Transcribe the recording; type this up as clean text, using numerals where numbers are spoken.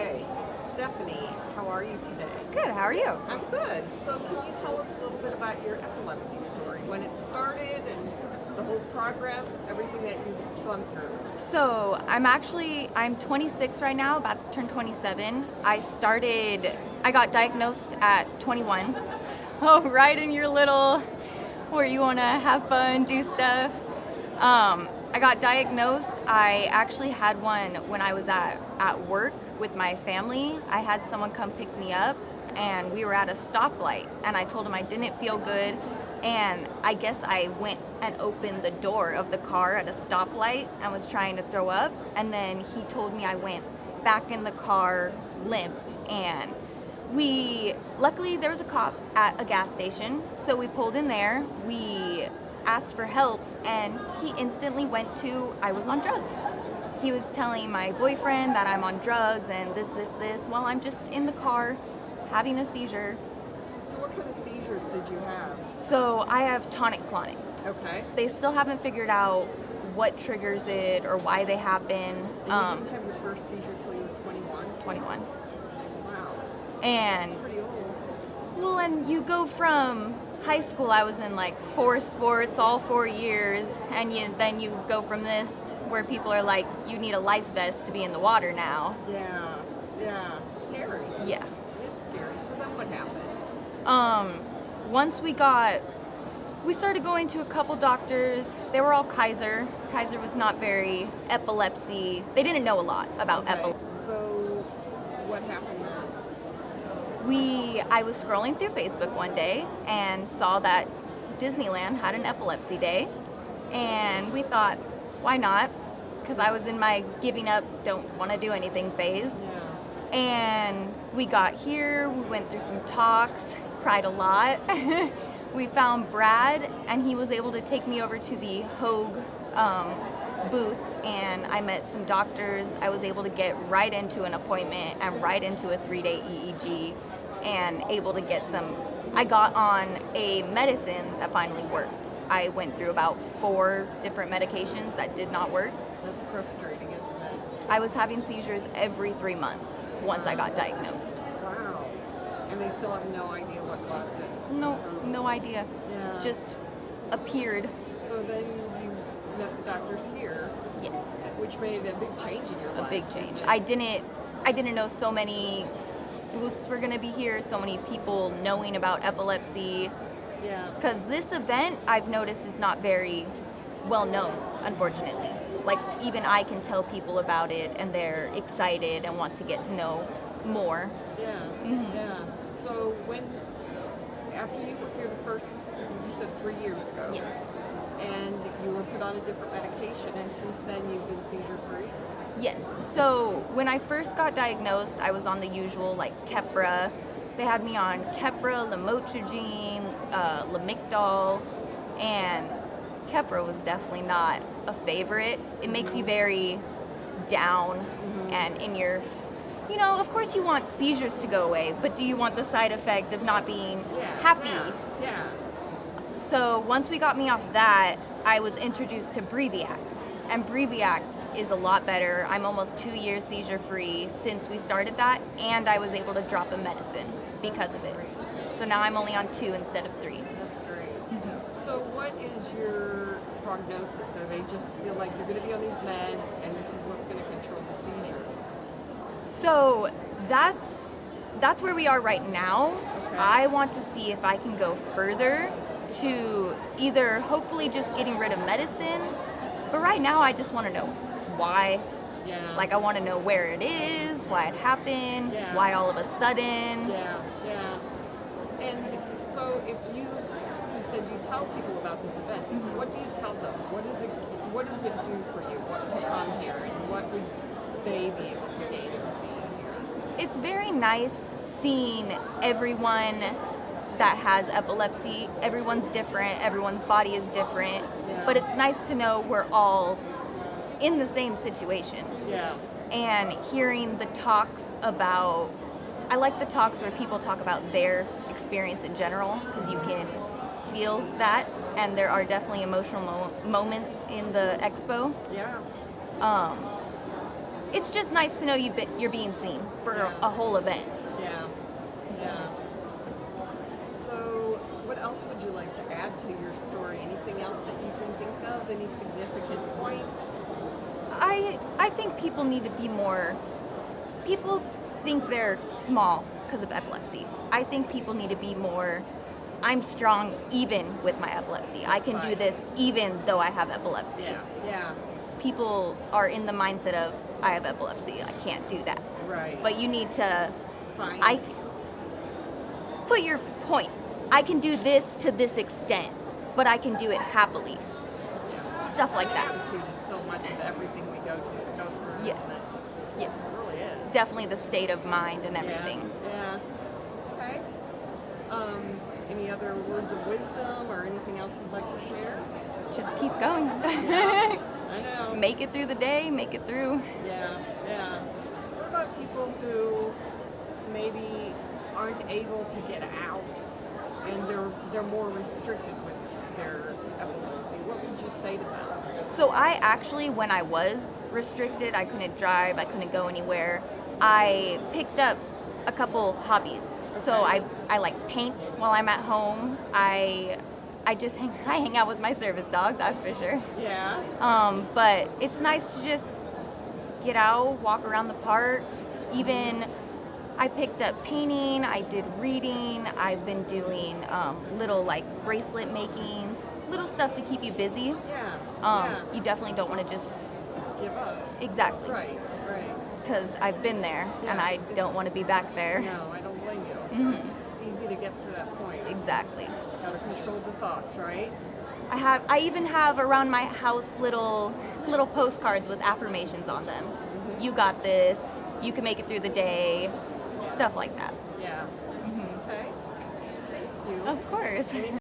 Okay, Stephanie, how are you today? Good, how are you? I'm good. So can you tell us a little bit about your epilepsy story, when it started and the whole progress, everything that you've gone through? So I'm 26 right now, about to turn 27. I got diagnosed at 21. Oh, right in your little, where you want to have fun, do stuff. I got diagnosed. I actually had one when I was at work with my family. I had someone come pick me up, and we were at a stoplight, and I told him I didn't feel good, and I guess I went and opened the door of the car at a stoplight and was trying to throw up, and then he told me I went back in the car limp, and luckily there was a cop at a gas station, so we pulled in there, we asked for help, and he instantly went to, I was on drugs. He was telling my boyfriend that I'm on drugs and this, while I'm just in the car having a seizure. So what kind of seizures did you have? So I have tonic-clonic. Okay. They still haven't figured out what triggers it or why they happen. And you didn't have your first seizure till you were 21? 21. Wow. And That's pretty old. well, and you go from high school, I was in like 4 sports all 4 years, and then you go from this where people are like, you need a life vest to be in the water now. Yeah. Scary. Yeah. It's scary. So then what happened? Once we started going to a couple doctors. They were all Kaiser. Kaiser was not very epilepsy. They didn't know a lot about epilepsy. So what happened then? I was scrolling through Facebook one day and saw that Disneyland had an epilepsy day, and we thought, why not? Because I was in my giving up, don't want to do anything phase. Yeah. And we got here, we went through some talks, cried a lot. We found Brad, and he was able to take me over to the Hogue booth, and I met some doctors. I was able to get right into an appointment and right into a 3-day EEG, and able to get I got on a medicine that finally worked. I went through about 4 different medications that did not work. That's frustrating, isn't it? I was having seizures every 3 months once I got diagnosed. Wow. And they still have no idea what caused it? No idea. Yeah. Just appeared. So then you met the doctors here. Yes. Which made a big change in your life. A big change. I didn't know so many booths were going to be here, so many people knowing about epilepsy. Yeah. Because this event, I've noticed, is not very well known, unfortunately. Like, even I can tell people about it, and they're excited and want to get to know more. Yeah. Mm-hmm. Yeah. So after you were here the first, you said 3 years ago. Yes. And you were put on a different medication, and since then you've been seizure-free? Yes. So when I first got diagnosed, I was on the usual, like, Keppra. They had me on Keppra, lamotrigine, Lamictal, and Keppra was definitely not a favorite. It makes you very down, and in your, of course you want seizures to go away, but do you want the side effect of not being happy? Yeah. So once we got me off that, I was introduced to Breviact, and Breviact is a lot better. I'm almost 2 years seizure-free since we started that, and I was able to drop a medicine because of it. So now I'm only on 2 instead of 3. That's great. So what is your prognosis? Or they just feel like you're going to be on these meds, and this is what's going to control the seizures? So that's where we are right now. Okay. I want to see if I can go further to either hopefully just getting rid of medicine, but right now I just want to know why. Yeah. Like, I want to know where it is, why it happened, why all of a sudden. Yeah. And so if you said you tell people about this event, what do you tell them? What does it do for you? What to come here, and what would they be able to gain from being here? It's very nice seeing everyone that has epilepsy. Everyone's different, everyone's body is different, but it's nice to know we're all in the same situation. Yeah. And hearing the talks about, I like the talks where people talk about their experience in general, because you can feel that, and there are definitely emotional moments in the expo. Yeah. it's just nice to know you're being seen for a whole event. Yeah. Yeah. So, what else would you like to add to your story? Anything else that you can think of? Any significant points? I think people need to be more. People think they're small because of epilepsy. I think people need to be more. I'm strong even with my epilepsy. I can do this even though I have epilepsy. Yeah. Yeah. People are in the mindset of I have epilepsy. I can't do that. Right. But you need to. Fine. Put your points. I can do this to this extent, but I can do it happily. Stuff like that. Attitude is so much of everything we go through. Yes. Isn't it? Yes. It really is. Definitely the state of mind and everything. Yeah. Okay. Any other words of wisdom or anything else you'd like to share? Just keep going. Yeah, I know. Make it through the day, make it through. Yeah, yeah. What about people who maybe aren't able to get out and they're more restricted with their epilepsy? What would you say to them? So I actually, when I was restricted, I couldn't drive, I couldn't go anywhere, I picked up a couple hobbies. Okay. So I like paint while I'm at home. I just hang out with my service dog, that's for sure. Yeah. But it's nice to just get out, walk around the park. Even I picked up painting, I did reading, I've been doing little like bracelet makings, little stuff to keep you busy. Yeah. You definitely don't want to just give up. Exactly. Right. Because I've been there and I don't want to be back there. No, I don't blame you. Mm-hmm. It's easy to get to that point. Exactly. Gotta control the thoughts, right? I even have around my house little postcards with affirmations on them. Mm-hmm. You got this. You can make it through the day. Stuff like that. Yeah. Mm-hmm. Okay. Thank you. Of course. Anything